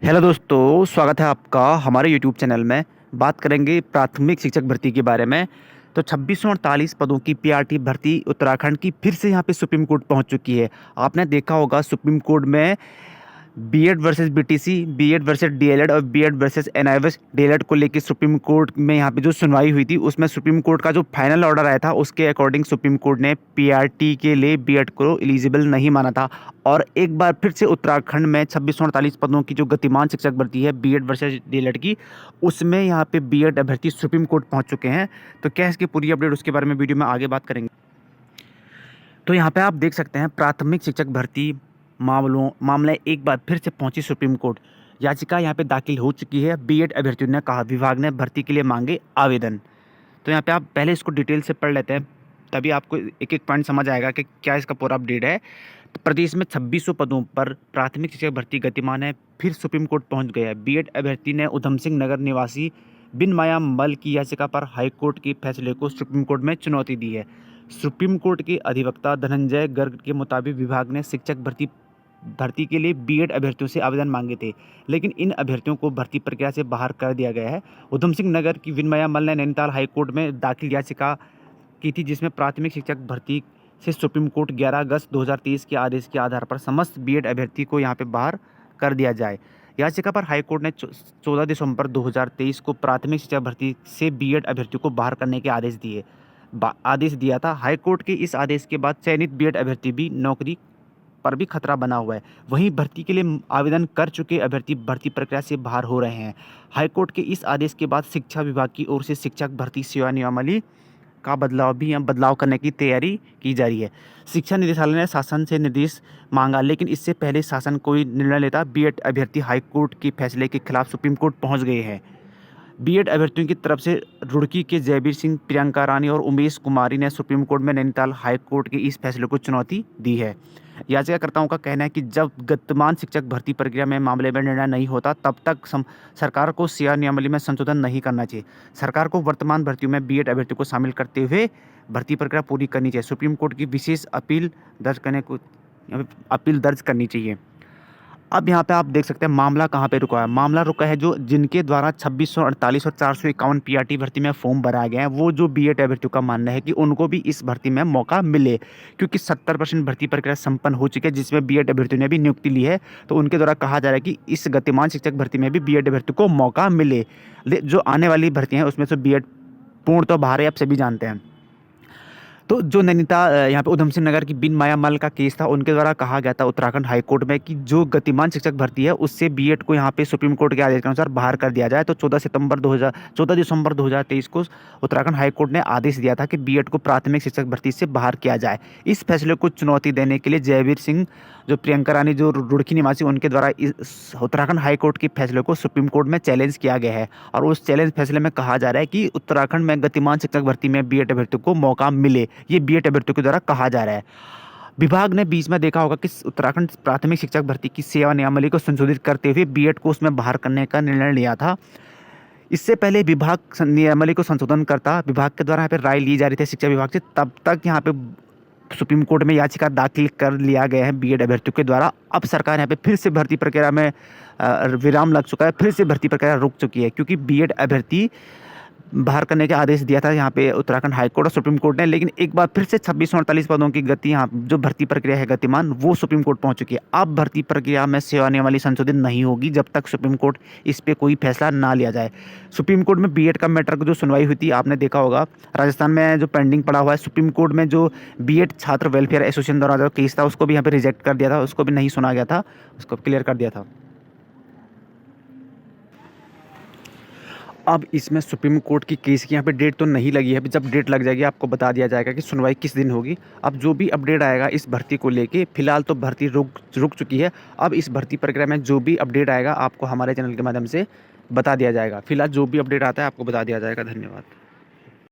Hello दोस्तों, स्वागत है आपका हमारे यूट्यूब चैनल में। बात करेंगे प्राथमिक शिक्षक भर्ती के बारे में। तो 2648 पदों की पीआरटी भर्ती उत्तराखंड की फिर से यहाँ पे सुप्रीम कोर्ट पहुँच चुकी है। आपने देखा होगा सुप्रीम कोर्ट में BEd versus BTC, BEd versus DElEd और बीएड वर्सेस एनआईएस डीएलएड को लेकर सुप्रीम कोर्ट में यहाँ पे जो सुनवाई हुई थी, उसमें सुप्रीम कोर्ट का जो फाइनल ऑर्डर आया था उसके अकॉर्डिंग सुप्रीम कोर्ट ने पीआरटी के लिए बीएड को एलिजिबल नहीं माना था। और एक बार फिर से उत्तराखंड में 2648 पदों की जो गतिमान शिक्षक भर्ती है बीएड वर्सेस डीएलएड की, उसमें यहाँ पे बीएड अभ्यर्थी सुप्रीम कोर्ट पहुँच चुके हैं। तो क्या है इसकी पूरी अपडेट, उसके बारे में वीडियो में आगे बात करेंगे। तो यहाँ पे आप देख सकते हैं प्राथमिक शिक्षक भर्ती मामले एक बार फिर से पहुंची सुप्रीम कोर्ट। याचिका यहाँ पे दाखिल हो चुकी है। बीएड अभ्यर्थियों ने कहा विभाग ने भर्ती के लिए मांगे आवेदन। तो यहाँ पे आप पहले इसको डिटेल से पढ़ लेते हैं, तभी आपको एक एक पॉइंट समझ आएगा कि क्या इसका पूरा अपडेट है। तो प्रदेश में 2600 पदों पर प्राथमिक शिक्षक भर्ती गतिमान है, फिर सुप्रीम कोर्ट पहुँच गया है। बीएड अभ्यर्थी ने उधम सिंह नगर निवासी बिन माया मल की याचिका पर हाईकोर्ट के फैसले को सुप्रीम कोर्ट में चुनौती दी है। सुप्रीम कोर्ट के अधिवक्ता धनंजय गर्ग के मुताबिक विभाग ने शिक्षक भर्ती के लिए बीएड अभ्यर्थियों से आवेदन मांगे थे, लेकिन इन अभ्यर्थियों को भर्ती प्रक्रिया से बाहर कर दिया गया है। उधम सिंह नगर की विनमया मल ने नैनीताल हाईकोर्ट में दाखिल याचिका की थी, जिसमें प्राथमिक शिक्षक भर्ती से सुप्रीम कोर्ट 11 अगस्त 2023 के आदेश के आधार पर समस्त बीएड अभ्यर्थी को यहाँ पे बाहर कर दिया जाए। याचिका पर हाईकोर्ट ने 14 दिसंबर 2023 को प्राथमिक शिक्षक भर्ती से बीएड अभ्यर्थियों को बाहर करने के आदेश दिया था। हाईकोर्ट के इस आदेश के बाद चयनित बीएड अभ्यर्थी भी नौकरी पर भी खतरा बना हुआ है। वहीं भर्ती के लिए आवेदन कर चुके अभ्यर्थी भर्ती प्रक्रिया से बाहर हो रहे हैं। हाईकोर्ट के इस आदेश के बाद शिक्षा विभाग की ओर से शिक्षक भर्ती सेवा नियमावली का बदलाव करने की तैयारी की जा रही है। शिक्षा निदेशालय ने शासन से निर्देश मांगा, लेकिन इससे पहले शासन कोई निर्णय लेता बीएड अभ्यर्थी हाईकोर्ट के फैसले के खिलाफ सुप्रीम कोर्ट पहुंच गए हैं। बीएड अभ्यर्थियों की तरफ से रुड़की के जयवीर सिंह, प्रियंका रानी और उमेश कुमारी ने सुप्रीम कोर्ट में नैनीताल हाईकोर्ट के इस फैसले को चुनौती दी है। याचिकाकर्ताओं का कहना है कि जब गतिमान शिक्षक भर्ती प्रक्रिया में मामले में निर्णय नहीं होता, तब तक सरकार को सेवा नियमावली में संशोधन नहीं करना चाहिए। सरकार को वर्तमान भर्तियों में बीएड अभ्यर्थियों को शामिल करते हुए भर्ती प्रक्रिया पूरी करनी चाहिए। सुप्रीम कोर्ट की विशेष अपील दर्ज करनी चाहिए। अब यहाँ पे आप देख सकते हैं मामला कहाँ पे रुका है। मामला रुका है जो जिनके द्वारा 2648 और 451 पीआरटी भर्ती में फॉर्म भरा गया है, वो जो बीएड अभ्यर्थियों का मानना है कि उनको भी इस भर्ती में मौका मिले, क्योंकि 70% भर्ती प्रक्रिया संपन्न हो चुकी है, जिसमें बीएड अभ्यर्थियों ने भी नियुक्ति ली है। तो उनके द्वारा कहा जा रहा है कि इस गतिमान शिक्षक भर्ती में भी बीएड अभ्यर्थियों को मौका मिले। जो आने वाली भर्तियाँ हैं उसमें से बीएड पूर्ण तो बाहर है, आप सभी जानते हैं। तो जो नैनीताल यहाँ पे उधम सिंह नगर की बिन माया मल का केस था, उनके द्वारा कहा गया था उत्तराखंड हाईकोर्ट में कि जो गतिमान शिक्षक भर्ती है उससे बीएड को यहाँ पे सुप्रीम कोर्ट के आदेश के अनुसार बाहर कर दिया जाए। तो 14 दिसंबर 2023 को उत्तराखंड हाईकोर्ट ने आदेश दिया था कि बीएड को प्राथमिक शिक्षक भर्ती से बाहर किया जाए। इस फैसले को चुनौती देने के लिए जयवीर सिंह, जो प्रियंका रानी जो रुड़की निवासी, उनके द्वारा इस उत्तराखंड हाईकोर्ट के फैसले को सुप्रीम कोर्ट में चैलेंज किया गया है। और उस चैलेंज फैसले में कहा जा रहा है कि उत्तराखंड में गतिमान शिक्षक भर्ती में बीएड अभ्यर्थियों को मौका मिले, ये बीएड अभ्यर्थियों के द्वारा कहा जा रहा है। विभाग ने बीच में देखा होगा कि उत्तराखंड प्राथमिक शिक्षक भर्ती की सेवा नियमावली को संशोधित करते हुए बीएड को उसमें बाहर करने का निर्णय लिया था। इससे पहले विभाग नियमावली को संशोधन करता, विभाग के द्वारा यहाँ पे राय ली जा रही थी शिक्षा विभाग से, तब तक यहाँ पे सुप्रीम कोर्ट में याचिका दाखिल कर लिया गया है बीएड अभ्यर्थियों के द्वारा। अब सरकार यहाँ पे फिर से भर्ती प्रक्रिया में विराम लग चुका है, फिर से भर्ती प्रक्रिया रुक चुकी है, क्योंकि बीएड अभ्यर्थी बाहर करने के आदेश दिया था यहाँ पे उत्तराखंड हाईकोर्ट और सुप्रीम कोर्ट ने। लेकिन एक बार फिर से 2648 पदों की गति, यहाँ जो भर्ती प्रक्रिया है गतिमान, वो सुप्रीम कोर्ट पहुंच चुकी है। अब भर्ती प्रक्रिया में सेवा नियमावली संशोधित नहीं होगी जब तक सुप्रीम कोर्ट इस पर कोई फैसला ना लिया जाए। सुप्रीम कोर्ट में बीएड का मैटर की जो सुनवाई हुई थी, आपने देखा होगा राजस्थान में जो पेंडिंग पड़ा हुआ है, सुप्रीम कोर्ट में जो बीएड छात्र वेलफेयर एसोसिएशन द्वारा जो केस था उसको भी यहाँ पे रिजेक्ट कर दिया था, उसको भी नहीं सुना गया था, उसको क्लियर कर दिया था। अब इसमें सुप्रीम कोर्ट की केस की यहाँ पे डेट तो नहीं लगी है, जब डेट लग जाएगी आपको बता दिया जाएगा कि सुनवाई किस दिन होगी। अब जो भी अपडेट आएगा इस भर्ती को लेके, फिलहाल तो भर्ती रुक चुकी है। अब इस भर्ती प्रक्रिया में जो भी अपडेट आएगा आपको हमारे चैनल के माध्यम से बता दिया जाएगा। फिलहाल जो भी अपडेट आता है आपको बता दिया जाएगा। धन्यवाद।